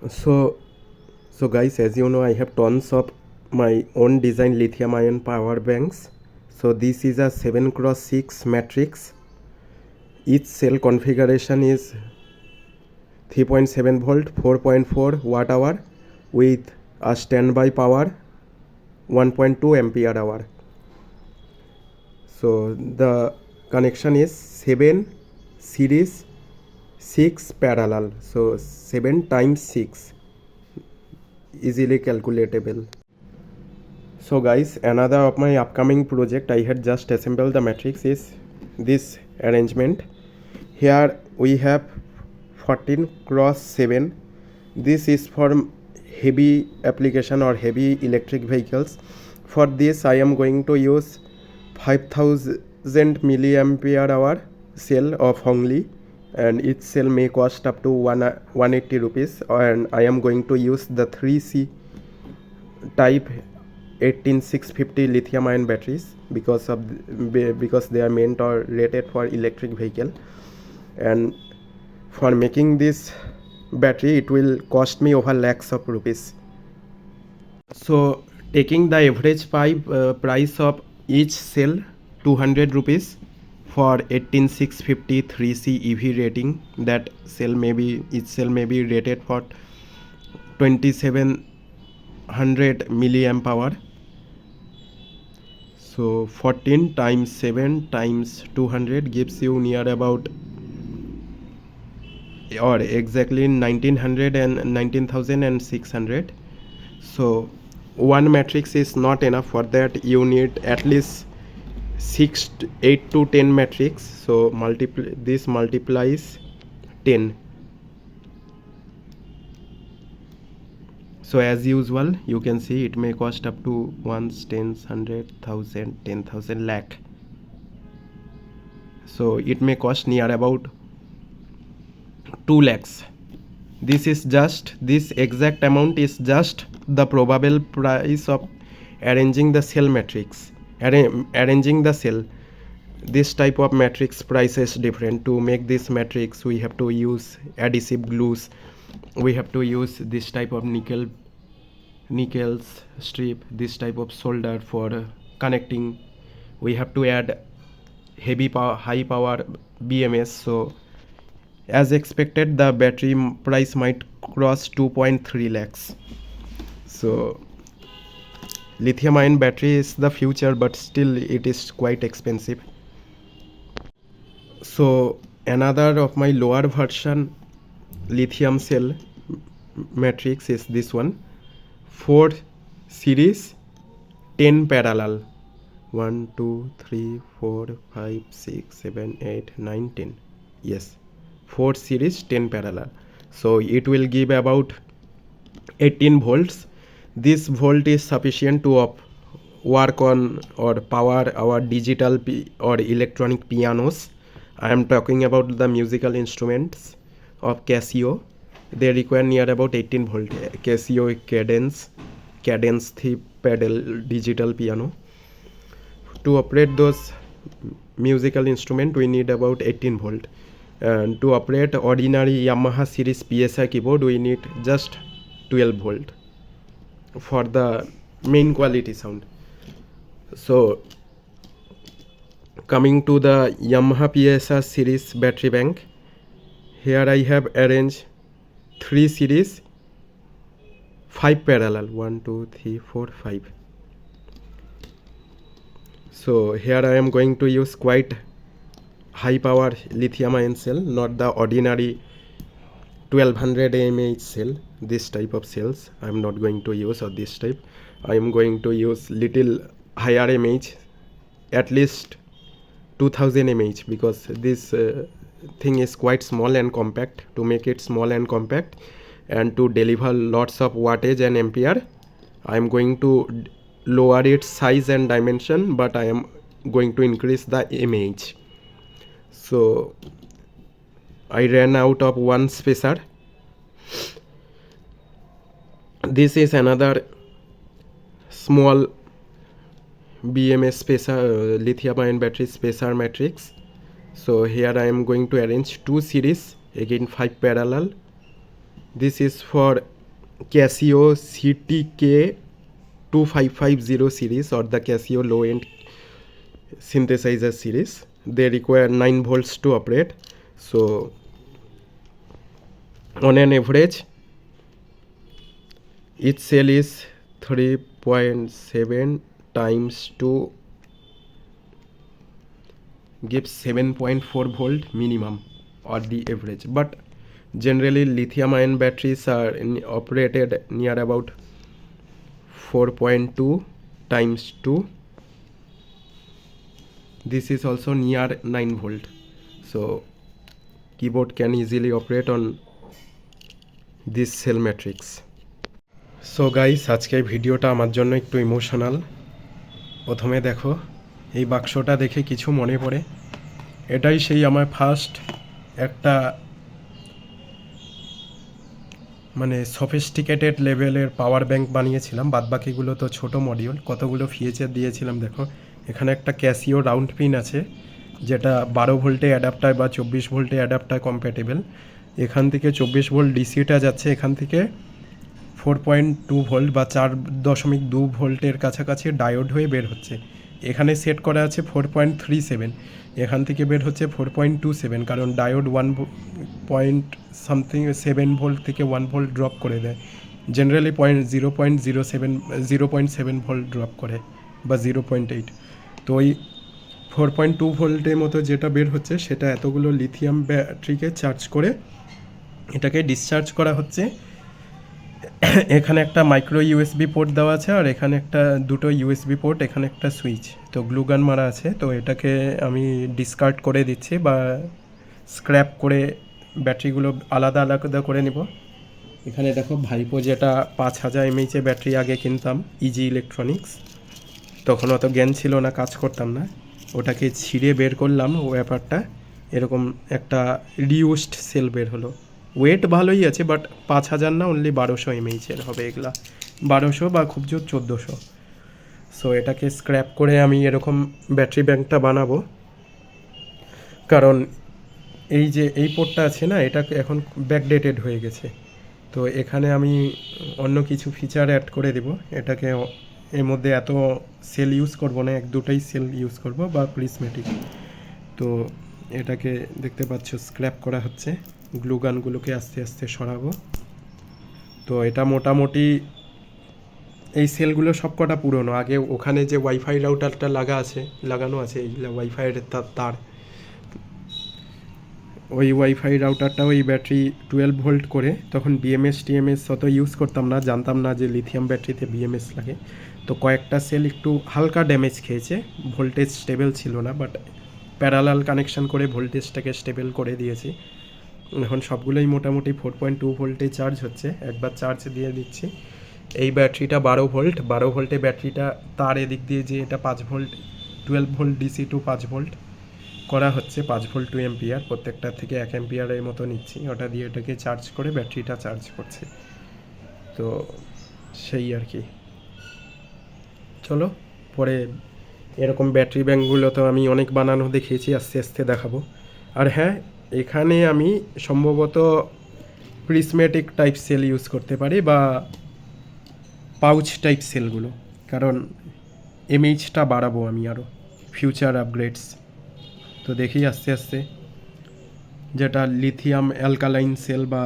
So guys, as you know, I have tons of my own design lithium ion power banks. So this is a 7x6 matrix. Each cell configuration is 3.7 volt 4.4 watt hour with a standby power 1.2 ampere hour. So the connection is 7 series 6 parallel, so 7 times 6, easily calculatable. So guys, another of my upcoming project, I had just assembled the matrix, is this arrangement. Here we have 14 cross 7. This is for heavy application or heavy electric vehicles. For this I am going to use 5000 milliampere hour cell of Hongli, and each cell may cost up to 180 rupees, and I am going to use the 3C type 18650 lithium ion batteries because they are meant or rated for electric vehicle. And for making this battery it will cost me over lakhs of rupees. So taking the average price of each cell 200 rupees for 18650 3C EV rating, that each cell may be rated for 2700 milliamp hour. So 14 times 7 times 200 gives you near about, or exactly 1900 and 19600. So one matrix is not enough. For that you need at least 8 to 10 matrix. So this multiplies 10. So as usual you can see it may cost up to ones, tens, 100,000, 10,000, lakh. So it may cost near about 2 lakhs. This exact amount is just the probable price of arranging the cell matrix. Arranging the cell, this type of matrix price is different. To make this matrix we have to use adhesive glues, we have to use this type of nickels strip, this type of solder for connecting, we have to add high power BMS. So as expected the battery price might cross 2.3 lakhs. So lithium ion battery is the future, but still it is quite expensive. So another of my lower version lithium cell matrix is this one, 4 series 10 parallel, 1 2 3 4 5 6 7 8 9 10. Yes, 4 series 10 parallel. So it will give about 18 volts. This volt is sufficient to work on or power our digital or electronic pianos. I am talking about the musical instruments of Casio. They require near about 18 volt. Casio cadence thief pedal digital piano. To operate those musical instrument we need about 18 volt, and to operate ordinary Yamaha series PSI keyboard we need just 12 volt for the main quality sound. So coming to the Yamaha PSI series battery bank, here I have arranged 3 series 5 parallel, 1 2 3 4 5. So here I am going to use quite high power lithium ion cell, not the ordinary 1200 mAh cell. This type of cells I am not going to use, or this type. I am going to use little higher mAh, at least 2000 mAh, because this thing is quite small and compact. To make it small and compact and to deliver lots of wattage and ampere, I am going to lower its size and dimension, but I am going to increase the mAh. So I ran out of one spacer. This is another small BMS spacer, lithium ion battery spacer matrix. So here I am going to arrange 2 series, again 5 parallel, This is for Casio CTK 2550 series or the Casio low end synthesizer series. They require 9 volts to operate. So on an average, each cell is 3.7 times 2 gives 7.4 volt minimum or the average, but generally lithium ion batteries are operated near about 4.2 times 2. This is also near 9 volt, so keyboard can easily operate on this cell matrix. So guys, আজকের ভিডিওটা আমার জন্য একটু emotional. প্রথমে দেখো, এই বাক্সটা দেখে কিছু মনে পড়ে। এটাই সেই আমার ফার্স্ট একটা মানে সফিস্টিকেটেড লেভেলের পাওয়ার ব্যাংক বানিয়েছিলাম। বাদবাকিগুলো তো ছোট মডিউল। কতগুলো ফিচার দিয়েছিলাম দেখো। এখানে একটা ক্যাসিও রাউন্ড পিন আছে, যেটা 12 ভোল্টে অ্যাডাপ্টার বা 24 ভোল্টে অ্যাডাপ্টার কম্প্যাটেবল। এখান থেকে 24 ভোল্ট ডিসিটা যাচ্ছে, এখান থেকে 4.2 ভোল্ট বা 4.2 ভোল্টের কাছাকাছি ডায়োড হয়ে বের হচ্ছে। এখানে সেট করা আছে 4.37, এখান থেকে বের হচ্ছে 4.27, কারণ ডায়োড 1.7 ভোল্ট থেকে 1 ভোল্ট ড্রপ করে দেয়। জেনারেলি 0.7 ভোল্ট ড্রপ করে বা 0.8। তো ওই 4.2 ভোল্টের মতো যেটা বের হচ্ছে সেটা এতগুলো লিথিয়াম ব্যাটারিকে চার্জ করে এটাকে ডিসচার্জ করা হচ্ছে। এখানে একটা মাইক্রো ইউএসবি পোর্ট দেওয়া আছে, আর এখানে একটা দুটো ইউএসবি পোর্ট, এখানে একটা সুইচ। তো গ্লুগান মারা আছে, তো এটাকে আমি ডিসকার্ড করে দিচ্ছি বা স্ক্র্যাপ করে ব্যাটারিগুলো আলাদা আলাদা করে নিব। এখানে দেখো ভাইপো, যেটা 5000 mAh ব্যাটারি আগে কিনতাম ইজি ইলেকট্রনিক্স, তখন অত জ্ঞান ছিল না, কাজ করতাম না। ওটাকে ছিঁড়ে বের করলাম, ও ব্যাপারটা এরকম একটা রিউজড সেল বের হলো। ওয়েট ভালোই আছে, বাট 5000 না, অনলি 1200 mAh হবে এগুলা, 1200 বা খুব জোর 1400। সো এটাকে স্ক্র্যাপ করে আমি এরকম ব্যাটারি ব্যাংকটা বানাবো, কারণ এই যে এই পোর্টটা আছে না, এটা এখন ব্যাকডেটেড হয়ে গেছে। তো এখানে আমি অন্য কিছু ফিচার অ্যাড করে দেব। এটাকে এর মধ্যে এত সেল ইউজ করব না, 1-2টাই সেল ইউজ করব বা প্রিজমেটিক। তো এটাকে দেখতে পাচ্ছ স্ক্র্যাপ করা হচ্ছে, গ্লুগানগুলোকে আস্তে আস্তে সরাবো। তো এটা মোটামুটি এই সেলগুলো সব কটা পুরনো। আগে ওখানে যে ওয়াইফাই রাউটারটা লাগানো আছে এই ওয়াইফাইয়ের তার, ওই ওয়াইফাই রাউটারটাও এই ব্যাটারি 12 ভোল্ট করে। তখন টিএমএস অত ইউজ করতাম না, জানতাম না যে লিথিয়াম ব্যাটারিতে বিএমএস লাগে। তো কয়েকটা সেল একটু হালকা ড্যামেজ খেয়েছে, ভোল্টেজ স্টেবল ছিল না, বাট প্যারালাল কানেকশান করে ভোল্টেজটাকে স্টেবল করে দিয়েছি। এখন সবগুলোই মোটামুটি 4.2 ভোল্টে চার্জ হচ্ছে। একবার চার্জ দিয়ে দিচ্ছি। এই ব্যাটারিটা 12 ভোল্ট, 12 ভোল্টে ব্যাটারিটা তার এদিক দিয়ে যে এটা 5 volt, 12 volt DC two 5 volt করা হচ্ছে, 5 ভোল্ট 2 অ্যাম্পিয়ার, প্রত্যেকটা থেকে 1 অ্যাম্পিয়ারের মতো নিচ্ছি। ওটা দিয়ে এটাকে চার্জ করে ব্যাটারিটা চার্জ করছে। তো সেই আর কি। চলো পরে এরকম ব্যাটারি ব্যাঙ্কগুলো তো আমি অনেক বানানো দেখিয়েছি, আস্তে আস্তে দেখাবো। আর হ্যাঁ, এখানে আমি সম্ভবত প্রিজমেটিক টাইপ সেল ইউজ করতে পারি বা পাউচ টাইপ সেলগুলো, কারণ এমএইচটা বাড়াবো আমি আরও, ফিউচার আপগ্রেডস। তো দেখি আস্তে আস্তে, যেটা লিথিয়াম অ্যালকালাইন সেল বা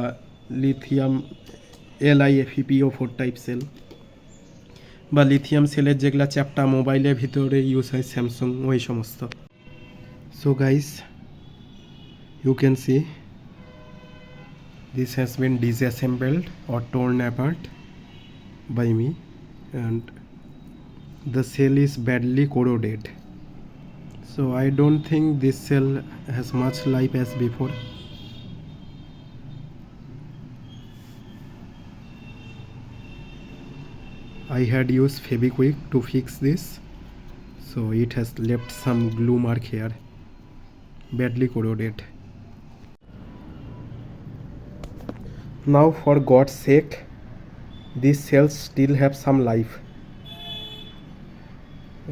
লিথিয়াম LiFePO4 টাইপ সেল, বা লিথিয়াম সেলের যেগুলা চ্যাপটা মোবাইলের ভিতরে ইউজ হয় স্যামসাং, ওই সমস্ত। So guys, you can see this has been disassembled or torn apart by me, and the cell is badly corroded. So I don't think this cell has much life as before. I had used Fevikwik to fix this, so it has left some glue mark here, badly corroded. Now for God's sake, these cells still have some life.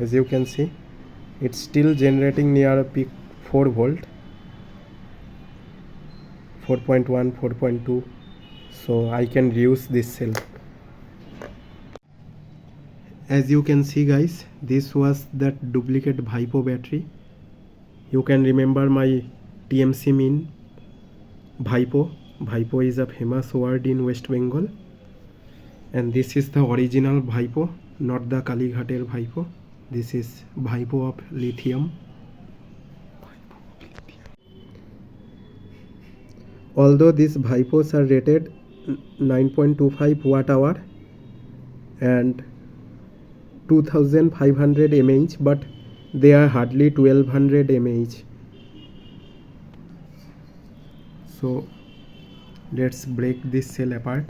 As you can see, it's still generating near a peak 4 volt, 4.1, 4.2. so I can reuse this cell. As you can see guys, this was that duplicate Vipo battery. You can remember my TMC mean Vipo. Vipo is a famous word in West Bengal. And this is the original Vipo, not the Kalighater Vipo. This is Vipo of lithium. Although these Vipos are rated 9.25 watt hour and 2500 mAh, but they are hardly 1200 mAh. So let's break this cell apart.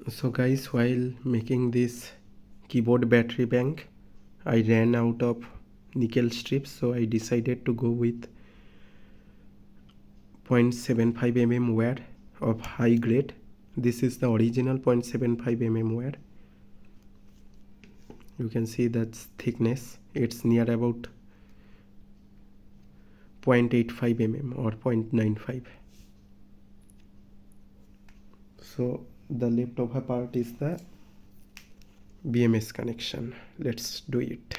So guys, while making this keyboard battery bank, I ran out of nickel strips, so I decided to go with 0.75 mm wire of high grade. This is the original 0.75 mm wire. You can see that's thickness. It's near about 0.85 mm or 0.95. So the leftover part is the BMS connection. Let's do it.